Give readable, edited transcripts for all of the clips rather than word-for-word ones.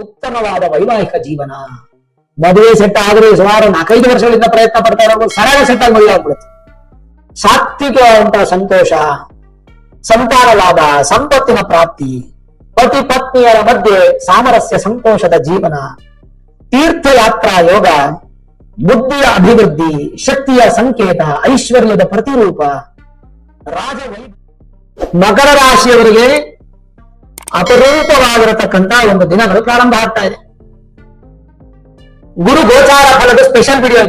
ಉತ್ತಮವಾದ ವೈವಾಹಿಕ ಜೀವನ. ಮದುವೆ ಸೆಟ್ ಆದ್ರೆ ಸುಮಾರು 4-5 ವರ್ಷಗಳಿಂದ ಪ್ರಯತ್ನ ಪಡ್ತಾ ಇರೋದು ಸರಳ ಸೆಟ್ ಆಗಿ ಮದುವೆ ಆಗ್ಬಿಡುತ್ತೆ. ಸಾತ್ವಿಕವಾದಂತಹ ಸಂತೋಷ, ಸಂತಾನ ಲಾಭ, ಸಂಪತ್ತಿನ ಪ್ರಾಪ್ತಿ, ಪತಿ ಪತ್ನಿಯರ ಮಧ್ಯೆ ಸಾಮರಸ್ಯ ಸಂತೋಷದ ಜೀವನ, ತೀರ್ಥಯಾತ್ರಾ ಯೋಗ, ಬುದ್ಧಿಯ ಅಭಿವೃದ್ಧಿ, ಶಕ್ತಿಯ ಸಂಕೇತ, ಐಶ್ವರ್ಯದ ಪ್ರತಿರೂಪ, ಮಕರ ರಾಶಿಯವರಿಗೆ ಅಪರೂಪವಾಗಿರತಕ್ಕಂತ ಒಂದು ದಿನಗಳು ಪ್ರಾರಂಭ ಆಗ್ತಾ ಇದೆ. ಗುರು ಗೋಚಾರ ಫಲದ ಸ್ಪೆಷಲ್ ವಿಡಿಯೋ.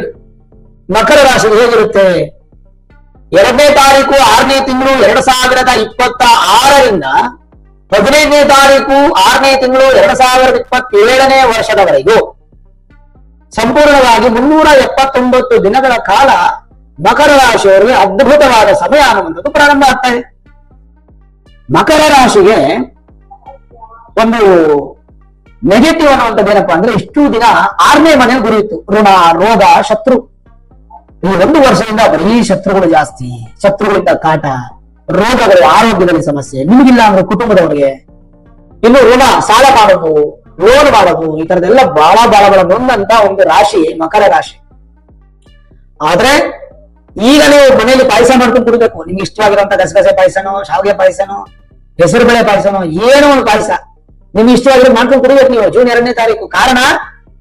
ಮಕರ ರಾಶಿ ಹೇಗಿರುತ್ತೆ? 2ನೇ ತಾರೀಕು 6ನೇ ತಿಂಗಳು 2026ರಿಂದ 15ನೇ ತಾರೀಕು 6ನೇ ತಿಂಗಳು 2027ನೇ ವರ್ಷದವರೆಗೂ ಸಂಪೂರ್ಣವಾಗಿ 379 ದಿನಗಳ ಕಾಲ ಮಕರ ರಾಶಿಯವರಿಗೆ ಅದ್ಭುತವಾದ ಸಮಯ ಅನ್ನುವಂಥದ್ದು ಪ್ರಾರಂಭ ಆಗ್ತಾ ಇದೆ. ಮಕರ ರಾಶಿಗೆ ಒಂದು ನೆಗೆಟಿವ್ ಅನ್ನುವಂಥದ್ದು ಏನಪ್ಪಾ ಅಂದ್ರೆ, ಇಷ್ಟು ದಿನ 6ನೇ ಮನೆ ಗುರು ಇತ್ತು. ಋಣ, ರೋಗ, ಶತ್ರು. ಈ 1 ವರ್ಷದಿಂದ ಬರೀ ಶತ್ರುಗಳು ಜಾಸ್ತಿ, ಶತ್ರುಗಳಿಂದ ಕಾಟ, ರೋಗಗಳು, ಆರೋಗ್ಯದಲ್ಲಿ ಸಮಸ್ಯೆ, ನಿಮಗಿಲ್ಲ ಅಂದ್ರೆ ಕುಟುಂಬದವರಿಗೆ, ಇನ್ನು ಋಣ, ಸಾಲ ಮಾಡೋದು, ಲೋನ್ ಮಾಡೋದು, ಈ ತರದೆಲ್ಲ ಬಹಳ ನೊಂದಂತ ಒಂದು ರಾಶಿ ಮಕರ ರಾಶಿ. ಆದ್ರೆ ಈಗ ನೀವು ಮನೆಯಲ್ಲಿ ಪಾಯಸ ಮಾಡ್ಕೊಂಡು ಕುಡಿಬೇಕು. ನಿಮ್ಗೆ ಇಷ್ಟವಾಗಿರುವಂತ ಗಸಗಸೆ ಪಾಯಸನೋ, ಶಾವಿಗೆ ಪಾಯಸನೋ, ಹೆಸರು ಬೇಳೆ ಪಾಯಸನೋ, ಏನೋ ಒಂದು ಪಾಯಸ ನಿಮ್ಗೆ ಇಷ್ಟವಾಗಿರೋ ಮಾಡ್ಕೊಂಡು ಕುಡಿಬೇಕು ನೀವು ಜೂನ್ 2ನೇ ತಾರೀಕು. ಕಾರಣ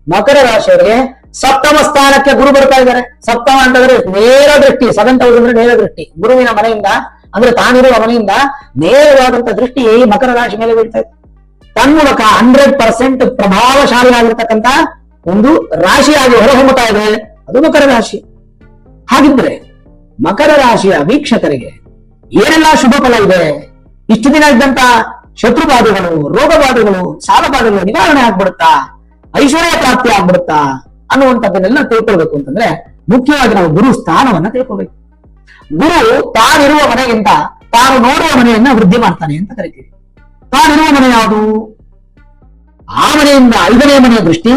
ಮಕರ ರಾಶಿಯವರಿಗೆ ಸಪ್ತಮ ಸ್ಥಾನಕ್ಕೆ ಗುರು ಬರ್ತಾ ಇದ್ದಾರೆ. ಸಪ್ತಮ ಅಂತಂದ್ರೆ ನೇರ ದೃಷ್ಟಿ, 7th ಹೌಸ್ ಅಂದ್ರೆ ನೇರ ದೃಷ್ಟಿ. ಗುರುವಿನ ಮನೆಯಿಂದ ಅಂದ್ರೆ ತಾನಿರುವ ಮನೆಯಿಂದ ನೇರವಾದಂತ ದೃಷ್ಟಿ ಈ ಮಕರ ರಾಶಿ ಮೇಲೆ ಬೀಳ್ತಾ ಇದೆ. ತನ್ಮೂಲಕ 100% ಪ್ರಭಾವಶಾಲಿಯಾಗಿರ್ತಕ್ಕಂತ ಒಂದು ರಾಶಿಯಾಗಿ ಹೊರಹೊಮ್ಮುತ್ತಾ ಇದೆ, ಅದು ಮಕರ ರಾಶಿ. ಹಾಗಿದ್ರೆ ಮಕರ ರಾಶಿಯ ವೀಕ್ಷಕರಿಗೆ ಏನೆಲ್ಲ ಶುಭ ಫಲ ಇದೆ? ಇಷ್ಟು ದಿನ ಇದ್ದಂತ ಶತ್ರುಬಾಧೆಗಳು, ರೋಗಬಾಧೆಗಳು, ಸಾಲಬಾಧೆಗಳು ನಿವಾರಣೆ ಆಗ್ಬಿಡುತ್ತಾ? ಐಶ್ವರ್ಯ ಪ್ರಾಪ್ತಿ ಆಗ್ಬಿಡುತ್ತಾ ಅನ್ನುವಂಥದ್ದನ್ನೆಲ್ಲ ತಿಳ್ಕೊಳ್ಬೇಕು ಅಂತಂದ್ರೆ ಮುಖ್ಯವಾಗಿ ನಾವು ಗುರು ಸ್ಥಾನವನ್ನ ತಿಳ್ಕೊಳ್ಬೇಕು. ಗುರು ತಾನಿರುವ ಮನೆಗಿಂತ ತಾನು ನೋಡುವ ಮನೆಯನ್ನ ವೃದ್ಧಿ ಮಾಡ್ತಾನೆ ಅಂತ ಕರಿತೀವಿ. ತಾನಿರುವ ಮನೆ ಯಾವುದು? ಆ ಮನೆಯಿಂದ 5ನೇ ಮನೆಯ ದೃಷ್ಟಿ,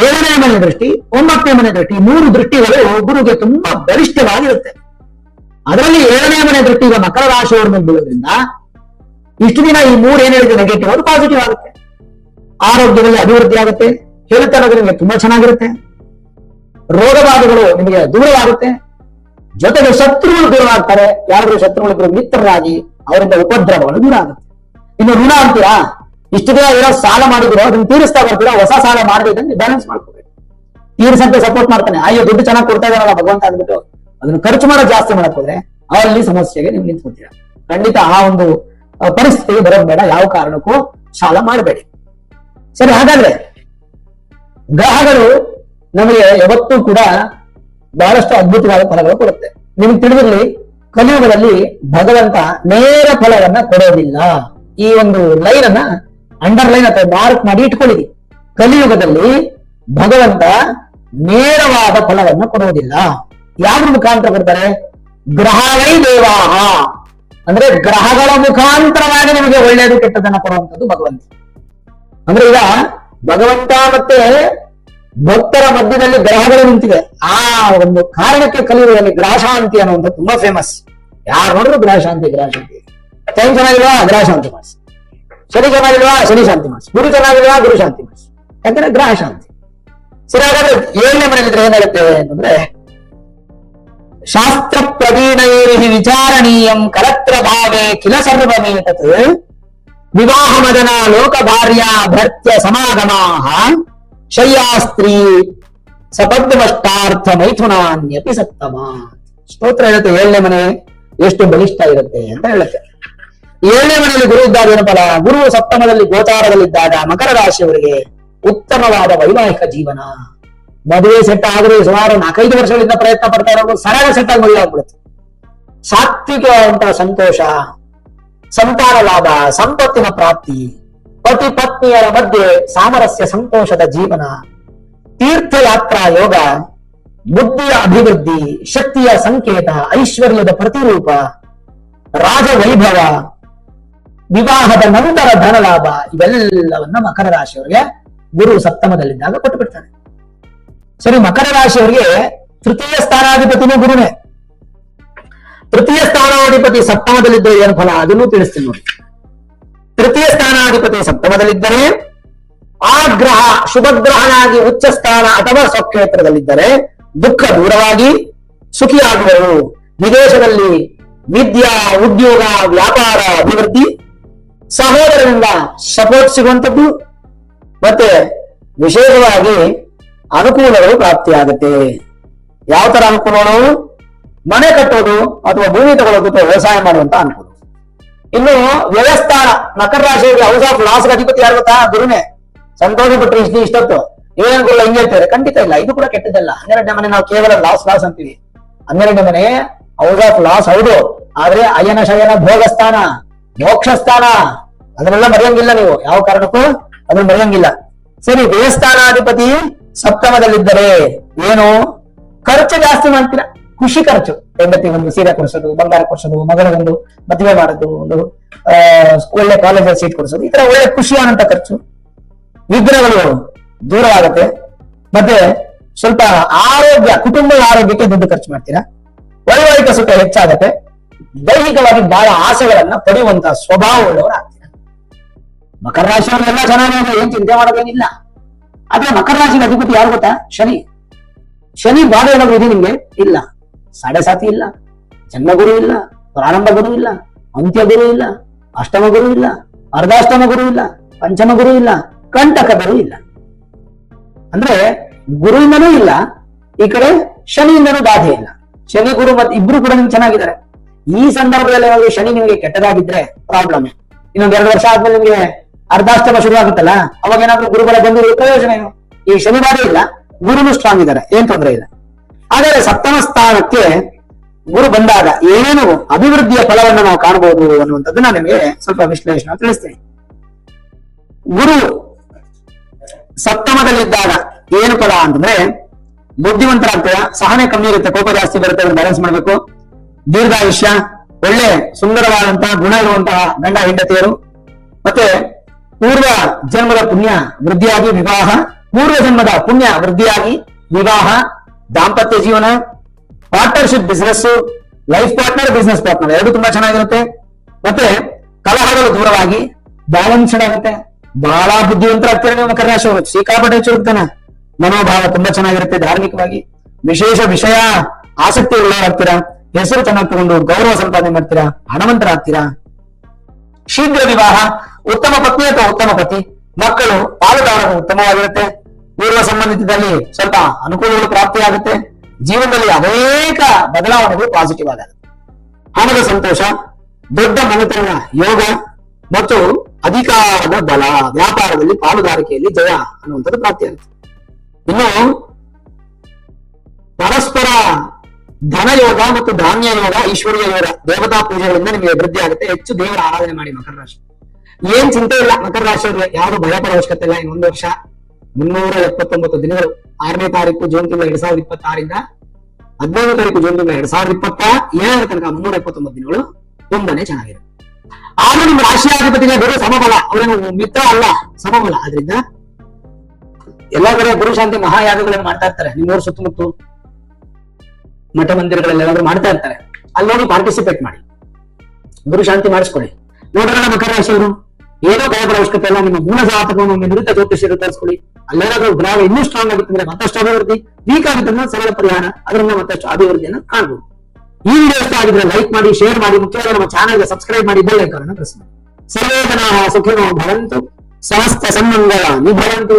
7ನೇ ಮನೆಯ ದೃಷ್ಟಿ, 9ನೇ ಮನೆಯ ದೃಷ್ಟಿ, 3 ದೃಷ್ಟಿಗಳು ಗುರುಗೆ ತುಂಬಾ ಬಲಿಷ್ಠವಾಗಿರುತ್ತೆ. ಅದರಲ್ಲಿ 7ನೇ ಮನೆಯ ದೃಷ್ಟಿ ಈಗ ಮಕರ ರಾಶಿಯವರ ಮೇಲೆ ಬೀಳೋದ್ರಿಂದ ಇಷ್ಟು ದಿನ ಈ 3 ಏನ್ ಹೇಳಿದ್ರೆ ನೆಗೆಟಿವ್, ಅದು ಪಾಸಿಟಿವ್ ಆಗುತ್ತೆ. ಆರೋಗ್ಯದಲ್ಲಿ ಅಭಿವೃದ್ಧಿ ಆಗುತ್ತೆ, ಹೆಲ್ತ್ ಅನ್ನೋದು ನಿಮಗೆ ತುಂಬಾ ಚೆನ್ನಾಗಿರುತ್ತೆ, ರೋಗಬಾಧೆಗಳು ನಿಮಗೆ ದೂರವಾಗುತ್ತೆ, ಜೊತೆಗೆ ಶತ್ರುಗಳು ದೂರವಾಗ್ತಾರೆ. ಯಾರಾದ್ರೂ ಶತ್ರುಗಳಿದ್ರು ಮಿತ್ರರಾಗಿ ಅವರಿಂದ ಉಪದ್ರವಗಳು ದೂರ ಆಗುತ್ತೆ. ಇನ್ನು ಋಣ ಅಂತೀರಾ, ಇಷ್ಟು ದಿನ ಏನೋ ಸಾಲ ಮಾಡಿದ್ರು ಅದನ್ನ ತೀರಿಸ್ತಾ ಬರ್ತೀರಾ, ಹೊಸ ಸಾಲ ಮಾಡಬೇಕಂದ್ರೆ ಬ್ಯಾಲೆನ್ಸ್ ಮಾಡ್ಕೋಬೇಕು. ತೀರಿಸಂತೆ ಸಪೋರ್ಟ್ ಮಾಡ್ತಾನೆ, ಅಯ್ಯೋ ದುಡ್ಡು ಚೆನ್ನಾಗಿ ಕೊಡ್ತಾ ಇದಾರಲ್ಲ ಭಗವಂತ ಅಂದ್ಬಿಟ್ಟು ಅದನ್ನು ಖರ್ಚು ಮಾಡೋದು ಜಾಸ್ತಿ ಮಾಡಕ್ ಹೋದ್ರೆ ಅವರಲ್ಲಿ ಸಮಸ್ಯೆಗೆ ನೀವು ನಿಂತ್ಕೊತೀರಾ. ಖಂಡಿತ ಆ ಒಂದು ಪರಿಸ್ಥಿತಿಗೆ ಬರೋದು ಬೇಡ. ಯಾವ ಕಾರಣಕ್ಕೂ ಸಾಲ ಮಾಡಬೇಡಿ. ಸರಿ, ಹಾಗಾದ್ರೆ ಗ್ರಹಗಳು ನಮಗೆ ಯಾವತ್ತೂ ಕೂಡ ಬಹಳಷ್ಟು ಅದ್ಭುತವಾದ ಫಲಗಳು ಕೊಡುತ್ತೆ. ನಿಮ್ಗೆ ತಿಳಿದಿರಲಿ, ಕಲಿಯುಗದಲ್ಲಿ ಭಗವಂತ ನೇರ ಫಲವನ್ನ ಕೊಡೋದಿಲ್ಲ. ಈ ಒಂದು ಲೈನ್ ಅನ್ನ ಅಂಡರ್ಲೈನ್ ಅಥವಾ ಮಾರ್ಕ್ ಮಾಡಿ ಇಟ್ಕೊಳ್ಳಿ. ಕಲಿಯುಗದಲ್ಲಿ ಭಗವಂತ ನೇರವಾದ ಫಲವನ್ನ ಕೊಡುವುದಿಲ್ಲ. ಯಾವ್ದ್ರ ಮುಖಾಂತರ ಕೊಡ್ತಾರೆ? ಗ್ರಹವೈ ದೇವಾಹ, ಅಂದ್ರೆ ಗ್ರಹಗಳ ಮುಖಾಂತರವಾಗಿ ನಿಮಗೆ ಒಳ್ಳೆಯದು ಕೆಟ್ಟದನ್ನ ಕೊಡುವಂಥದ್ದು ಭಗವಂತ. ಅಂದ್ರೆ ಈಗ ಭಗವಂತ ಮತ್ತೆ ಭಕ್ತರ ಮಧ್ಯದಲ್ಲಿ ಗ್ರಹಗಳು ನಿಂತಿದೆ. ಆ ಒಂದು ಕಾರಣಕ್ಕೆ ಕಲಿಯುಗದಲ್ಲಿ ಗ್ರಹ ಶಾಂತಿ ಅನ್ನುವಂಥದ್ದು ತುಂಬಾ ಫೇಮಸ್. ಯಾರು ನೋಡಿದ್ರು ಗ್ರಹ ಶಾಂತಿ, ಗ್ರಹ ಶಾಂತಿ. ಟೈಮ್ ಚೆನ್ನಾಗಿಲ್ವಾ, ಗ್ರಹ ಶಾಂತಿ ಮಾಡಿಸಿ. ಶನಿ ಚೆನ್ನಾಗಿಲ್ವಾ, ಶನಿ ಶಾಂತಿ ಮಾಡಿಸಿ. ಗುರು ಚೆನ್ನಾಗಿಲ್ವಾ, ಗುರು ಶಾಂತಿ ಮಾಡಿಸಿ. ಯಾಕಂದ್ರೆ ಗ್ರಹ ಶಾಂತಿ. ಸರಿ, ಹಾಗಾದ್ರೆ 7ನೇ ಮನೆಯಲ್ಲಿ ಏನಾಗುತ್ತೆ ಅಂತಂದ್ರೆ, ಶಾಸ್ತ್ರ ಪ್ರವೀಣೈರ್ಹಿ ವಿಚಾರಣೀಯಂ ಕಲತ್ರ ಭಾವೇ ಕಿಲ ಸರ್ವಮೇತತ್ ವಿವಾಹ ಮದನ ಲೋಕ ಭಾರ್ಯ ಭರ್ತ್ಯ ಸಮಾಗಮಾಹ ಶಯ್ಯಾಸ್ತ್ರೀ ಸಪದ್ಮಷ್ಟಾರ್ಥ ಮೈಥುನಾನ್ಯಪಿ ಸತ್ತಮ. ಸ್ತೋತ್ರ ಹೇಳುತ್ತೆ 7ನೇ ಮನೆ ಎಷ್ಟು ಬಲಿಷ್ಠ ಇರುತ್ತೆ ಅಂತ ಹೇಳುತ್ತೆ. 7ನೇ ಮನೆಯಲ್ಲಿ ಗುರು ಇದ್ದಾಗ ಏನು ಫಲ? ಗುರು ಸಪ್ತಮದಲ್ಲಿ ಗೋಚಾರದಲ್ಲಿದ್ದಾಗ ಮಕರ ರಾಶಿಯವರಿಗೆ ಉತ್ತಮವಾದ ವೈವಾಹಿಕ ಜೀವನ. ಮದುವೆ ಸೆಟ್ ಆದ್ರೆ ಸುಮಾರು 4-5 ವರ್ಷಗಳಿಂದ ಪ್ರಯತ್ನ ಪಡ್ತಾ ಇರೋದು ಸರಳ ಸೆಟ್ ಆಗಿ ಮದುವೆ ಆಗ್ಬಿಡುತ್ತೆ. ಸಾತ್ವಿಕವಾದಂತಹ ಸಂತೋಷ, ಸಂತಾನ ಲಾಭ, ಸಂಪತ್ತಿನ ಪ್ರಾಪ್ತಿ, ಪತಿ ಪತ್ನಿಯರ ಮಧ್ಯೆ ಸಾಮರಸ್ಯ ಸಂತೋಷದ ಜೀವನ, ತೀರ್ಥಯಾತ್ರಾ ಯೋಗ, ಬುದ್ಧಿಯ ಅಭಿವೃದ್ಧಿ, ಶಕ್ತಿಯ ಸಂಕೇತ, ಐಶ್ವರ್ಯದ ಪ್ರತಿರೂಪ, ರಾಜವೈಭವ, ವಿವಾಹದ ನಂತರ ಧನ ಲಾಭ, ಇವೆಲ್ಲವನ್ನ ಮಕರ ರಾಶಿಯವರಿಗೆ ಗುರು ಸಪ್ತಮದಲ್ಲಿದ್ದಾಗ ಕೊಟ್ಟು ಬಿಡ್ತಾನೆ. ಸರಿ, ಮಕರ ರಾಶಿಯವರಿಗೆ ತೃತೀಯ ಸ್ಥಾನಾಧಿಪತಿನೂ ಗುರುನೇ. ತೃತೀಯ ಸ್ಥಾನಾಧಿಪತಿ ಸಪ್ತಮದಲ್ಲಿದ್ದರೆ ಏನು ಫಲ ಅದನ್ನು ತಿಳಿಸ್ತೀನಿ ನೋಡಿ. ತೃತೀಯ ಸ್ಥಾನಾಧಿಪತಿ ಸಪ್ತಮದಲ್ಲಿದ್ದರೆ ಆ ಗ್ರಹ ಶುಭಗ್ರಹನಾಗಿ ಉಚ್ಚ ಸ್ಥಾನ ಅಥವಾ ಸ್ವಕ್ಷೇತ್ರದಲ್ಲಿದ್ದರೆ ದುಃಖ ದೂರವಾಗಿ ಸುಖಿಯಾಗುವರು. ವಿದೇಶದಲ್ಲಿ ವಿದ್ಯಾ, ಉದ್ಯೋಗ, ವ್ಯಾಪಾರ ಅಭಿವೃದ್ಧಿ, ಸಹೋದರರಿಂದ ಸಪೋರ್ಟ್ ಸಿಗುವಂಥದ್ದು, ಮತ್ತೆ ವಿಶೇಷವಾಗಿ ಅನುಕೂಲಗಳು ಪ್ರಾಪ್ತಿಯಾಗುತ್ತೆ. ಯಾವ ತರ ಅನುಕೂಲಗಳು? ಮನೆ ಕಟ್ಟೋದು ಅಥವಾ ಭೂಮಿ ತಗೊಳ್ಳೋದು ಅಥವಾ ವ್ಯವಸಾಯ ಮಾಡುವಂತ ಅನುಕೂಲ. ಇನ್ನು ವ್ಯವಸ್ಥಾನ, ಮಕರ ರಾಶಿಯವರಿಗೆ ಹೌಸ್ ಆಫ್ ಲಾಸ್ ಅಧಿಪತಿ ಯಾರು ಗೊತ್ತಾ? ಗುರುನೇ. ಸಂತೋಷ ಪಟ್ಟರೆ ಇಷ್ಟೊತ್ತು ಏನೇನ್ಗೊಳ್ಳ ಹಿಂಗೆ ಹೇಳ್ತಾರೆ, ಖಂಡಿತ ಇಲ್ಲ, ಇದು ಕೂಡ ಕೆಟ್ಟದಲ್ಲ. 12ನೇ ಮನೆ ನಾವು ಕೇವಲ ಲಾಸ್ ಅಂತೀವಿ. 12ನೇ ಮನೆ ಹೌಸ್ ಆಫ್ ಲಾಸ್ ಹೌದು, ಆದ್ರೆ ಅಯನ ಶಯನ ಭೋಗಸ್ಥಾನ, ಮೋಕ್ಷ ಸ್ಥಾನ, ಅದನ್ನೆಲ್ಲ ಮರೆಯಂಗಿಲ್ಲ ನೀವು, ಯಾವ ಕಾರಣಕ್ಕೂ ಅದನ್ನ ಮರೆಯಂಗಿಲ್ಲ. ಸರಿ, ದೇವಸ್ಥಾನಾಧಿಪತಿ ಸಪ್ತಮದಲ್ಲಿದ್ದರೆ ಏನು? ಖರ್ಚು ಜಾಸ್ತಿ ಮಾಡ್ತೀರಾ, ಖುಷಿ ಖರ್ಚು. ಹೆಂಡತಿಗೆ ಒಂದು ಸೀರೆ ಕೊಡಿಸೋದು, ಬಂಗಾರ ಕೊಡಿಸೋದು, ಮಗಳಿಗೊಂದು ಮದುವೆ ಮಾಡೋದು, ಒಂದು ಒಳ್ಳೆ ಕಾಲೇಜಲ್ಲಿ ಸೀಟ್ ಕೊಡಿಸೋದು, ಈ ತರ ಒಳ್ಳೆ ಖುಷಿಯಾದಂತ ಖರ್ಚು. ವಿಘ್ನಗಳು ದೂರವಾಗುತ್ತೆ. ಮತ್ತೆ ಸ್ವಲ್ಪ ಆರೋಗ್ಯ, ಕುಟುಂಬದ ಆರೋಗ್ಯಕ್ಕೆ ದುಡ್ಡು ಖರ್ಚು ಮಾಡ್ತೀರಾ. ವೈವಾಹಿಕ ಸುಖ ಹೆಚ್ಚಾಗತ್ತೆ. ದೈಹಿಕವಾಗಿ ಬಹಳ ಆಸೆಗಳನ್ನ ಪಡೆಯುವಂತಹ ಸ್ವಭಾವ ಉಳ್ಳವರಾಗ್ತೀರಾ. ಮಕರ ರಾಶಿಯವರೆಲ್ಲ ಚೆನ್ನಾಗಿ ಏನ್ ಚಿಂತೆ ಮಾಡೋದೇನಿಲ್ಲ. ಆದ್ರೆ ಮಕರ ರಾಶಿಗೆ ಅಧಿಪತಿ ಯಾರು ಗೊತ್ತಾ? ಶನಿ. ಶನಿ ಬಾಧೆ ಏನಾದ್ರು ಇದೆ ನಿಮ್ಗೆ? ಇಲ್ಲ. ಸಾಡೆ ಸಾತಿ ಇಲ್ಲ, ಜನ್ಮಗುರು ಇಲ್ಲ, ಪ್ರಾರಂಭ ಗುರು ಇಲ್ಲ, ಅಂತ್ಯ ಗುರು ಇಲ್ಲ, ಅಷ್ಟಮ ಗುರು ಇಲ್ಲ, ಅರ್ಧಾಷ್ಟಮ ಗುರು ಇಲ್ಲ, ಪಂಚಮ ಗುರು ಇಲ್ಲ, ಕಂಟಕ ಗುರು ಇಲ್ಲ. ಅಂದ್ರೆ ಗುರುವಿಂದನೂ ಇಲ್ಲ, ಈ ಕಡೆ ಶನಿಯಿಂದನೂ ಬಾಧೆ ಇಲ್ಲ. ಶನಿ ಗುರು ಮತ್ತೆ ಇಬ್ರು ಕೂಡ ನಿಮ್ಗೆ ಚೆನ್ನಾಗಿದ್ದಾರೆ. ಈ ಸಂದರ್ಭದಲ್ಲಿ ಏನಾದ್ರು ಶನಿ ನಿಮಗೆ ಕೆಟ್ಟದಾಗಿದ್ರೆ ಪ್ರಾಬ್ಲಮ್. ಇನ್ನೊಂದ್ 2 ವರ್ಷ ಆದ್ಮೇಲೆ ನಿಮ್ಗೆ ಅರ್ಧಾಷ್ಟಮ ಶುರು ಆಗುತ್ತಲ್ಲ, ಅವಾಗ ಏನಾದ್ರು ಗುರುಗಳ ಬಂದು ಪ್ರಯೋಜನ ಏನು? ಈ ಶನಿ ಬಾಧೆ ಇಲ್ಲ, ಗುರುನು ಸ್ಟ್ರಾಂಗ್ ಇದ್ದಾರೆ, ಏನ್ ತೊಂದರೆ ಇಲ್ಲ. ಆದರೆ ಸಪ್ತಮ ಸ್ಥಾನಕ್ಕೆ ಗುರು ಬಂದಾಗ ಏನೇನು ಅಭಿವೃದ್ಧಿಯ ಫಲವನ್ನು ನಾವು ಕಾಣಬಹುದು ಅನ್ನುವಂಥದ್ದನ್ನ ನಿಮಗೆ ಸ್ವಲ್ಪ ವಿಶ್ಲೇಷಣೆ ತಿಳಿಸ್ತೇನೆ. ಗುರು ಸಪ್ತಮದಲ್ಲಿದ್ದಾಗ ಏನು ಫಲ ಅಂತಂದ್ರೆ ಬುದ್ಧಿವಂತರಾಗ್ತೀರ, ಸಹನೆ ಕಮ್ಮಿ ಇರುತ್ತೆ, ಕೋಪ ಜಾಸ್ತಿ ಬರುತ್ತೆ, ಅದನ್ನು ಬ್ಯಾಲೆನ್ಸ್ ಮಾಡಬೇಕು. ದೀರ್ಘಾಯುಷ್ಯ, ಒಳ್ಳೆ ಸುಂದರವಾದಂತಹ ಗುಣ ಇರುವಂತಹ ಗಂಡ ಹೆಂಡತಿಯರು, ಮತ್ತೆ ಪೂರ್ವ ಜನ್ಮದ ಪುಣ್ಯ ವೃದ್ಧಿಯಾಗಿ ವಿವಾಹ, ಪೂರ್ವ ಜನ್ಮದ ಪುಣ್ಯ ವೃದ್ಧಿಯಾಗಿ ವಿವಾಹ, ದಾಂಪತ್ಯ ಜೀವನ, partnership business, life partner, business partner ಎರಡು ತುಂಬಾ ಚೆನ್ನಾಗಿರುತ್ತೆ. ಮತ್ತೆ ಕಲಹಗಳು ದೂರವಾಗಿ ಬ್ಯಾಲೆನ್ಸ್ಡ್ ಆಗುತ್ತೆ. ಬಹಳ ಬುದ್ಧಿವಂತರಾಗ್ತೀರ ನೀವು ಮಕರ ರಾಶಿಯವರು, ಸಿಕ್ಕಾಪಟ್ಟೆ ಚುರುಕ್ತನ, ಮನೋಭಾವ ತುಂಬಾ ಚೆನ್ನಾಗಿರುತ್ತೆ. ಧಾರ್ಮಿಕವಾಗಿ ವಿಶೇಷ ವಿಷಯ ಆಸಕ್ತಿ ಉಳ್ಳವರಾಗ್ತೀರಾ, ಹೆಸರು ಚೆನ್ನಾಗಿ ತಗೊಂಡು ಗೌರವ ಸಂಪಾದನೆ ಮಾಡ್ತೀರಾ, ಹಣವಂತರಾಗ್ತೀರಾ. ಶೀಘ್ರ ವಿವಾಹ, ಉತ್ತಮ ಪತ್ನಿ ಅಥವಾ ಉತ್ತಮ ಪತಿ, ಮಕ್ಕಳು ಪಾಲುದಾರರು ಉತ್ತಮವಾಗಿರುತ್ತೆ. ಪೂರ್ವ ಸಂಬಂಧಿತದಲ್ಲಿ ಸ್ವಲ್ಪ ಅನುಕೂಲಗಳು ಪ್ರಾಪ್ತಿಯಾಗುತ್ತೆ. ಜೀವನದಲ್ಲಿ ಅನೇಕ ಬದಲಾವಣೆಗಳು ಪಾಸಿಟಿವ್ ಆಗುತ್ತೆ. ಹಣದ ಸಂತೋಷ, ದೊಡ್ಡ ಮನೆತನ ಯೋಗ ಮತ್ತು ಅಧಿಕಾರದ ಬಲ, ವ್ಯಾಪಾರದಲ್ಲಿ ಪಾಲುದಾರಿಕೆಯಲ್ಲಿ ಜಯ ಅನ್ನುವಂಥದ್ದು ಪ್ರಾಪ್ತಿಯಾಗುತ್ತೆ. ಇನ್ನು ಪರಸ್ಪರ ಧನಯೋಗ ಮತ್ತು ಧಾನ್ಯ ಯೋಗ, ಐಶ್ವರ್ಯ ಯೋಗ, ದೇವತಾ ಪೂಜೆಗಳಿಂದ ನಿಮಗೆ ವೃದ್ಧಿ ಆಗುತ್ತೆ. ಹೆಚ್ಚು ದೇವರ ಆರಾಧನೆ ಮಾಡಿ ಮಕರ ರಾಶಿ. ಏನ್ ಚಿಂತೆ ಇಲ್ಲ ಮಕರ ರಾಶಿಯವರಿಗೆ, ಯಾರು ಭಯ ಪಡೋ ಅವಶ್ಯಕತೆ ಇಲ್ಲ. ಇನ್ನು 1 ವರ್ಷ 379 ದಿನಗಳು, 6ನೇ ತಾರೀಕು ಜೂನ್ ತಿಂಗಳ 2026ರಿಂದ 15ನೇ ತಾರೀಕು ಜೂನ್ ತಿಂಗಳ 2027 ತನಕ 379 ದಿನಗಳು ತುಂಬಾನೇ ಚೆನ್ನಾಗಿದೆ. ಆದ್ರೂ ನಿಮ್ಮ ರಾಶಿಯಾಧಿಪತಿಗೆ ಗುರು ಸಮಬಲ, ಅವರೇನು ಮಿತ್ರ ಅಲ್ಲ, ಸಮಬಲ. ಆದ್ರಿಂದ ಎಲ್ಲ ಕಡೆ ಗುರು ಶಾಂತಿ ಮಹಾಯಾಗಗಳನ್ನು ಮಾಡ್ತಾ ಇರ್ತಾರೆ. ನಿಮ್ಮೂರು ಸುತ್ತಮುತ್ತ ಮಠ ಮಂದಿರಗಳೆಲ್ಲ ಮಾಡ್ತಾ ಇರ್ತಾರೆ, ಅಲ್ಲಿ ನೋಡಿ ಪಾರ್ಟಿಸಿಪೇಟ್ ಮಾಡಿ, ಗುರು ಶಾಂತಿ ಮಾಡಿಸ್ಕೊಳ್ಳಿ. ನೋಡೋಣ ಮಕರ ರಾಶಿಯವರು, ಏನೋ ಭಯಪಡೋ ಅವಶ್ಯಕತೆ ಇಲ್ಲ. ನಿಮ್ಮ ಮೂಲ ಜಾತಕವನ್ನು ಒಮ್ಮೆ ನುರಿತ ಜ್ಯೋತಿಷ್ಯರು ತರಿಸ್ಕೊಳ್ಳಿ. ಅಲ್ಲೇನಾದ್ರೂ ಗ್ರಹ ಇನ್ನೂ ಸ್ಟ್ರಾಂಗ್ ಆಗುತ್ತಂದ್ರೆ ಮತ್ತಷ್ಟು ಅಭಿವೃದ್ಧಿ, ವೀಕ್ ಆಗುತ್ತಂದ್ರೆ ಸರಳ ಪರಿಹಾರ, ಅದರಿಂದ ಮತ್ತಷ್ಟು ಅಭಿವೃದ್ಧಿಯನ್ನು ಕಾಣಬಹುದು. ಈ ವಿಡಿಯೋ ಇಷ್ಟ ಆಗಿದ್ರೆ ಲೈಕ್ ಮಾಡಿ, ಶೇರ್ ಮಾಡಿ, ಮುಖ್ಯವಾಗಿ ನಮ್ಮ ಚಾನಲ್ಗೆ ಸಬ್ಸ್ಕ್ರೈಬ್ ಮಾಡಿ, ಬೆಲ್ ಐಕಾನ್ ಅನ್ನು ಪ್ರೆಸ್ ಮಾಡಿ. ಸರ್ವೇ ಜನಾಃ ಸುಖಿನೋ ಭವಂತು, ಸಮಸ್ತ ಸನ್ಮಂಗಳ ನಿಭವಂತು.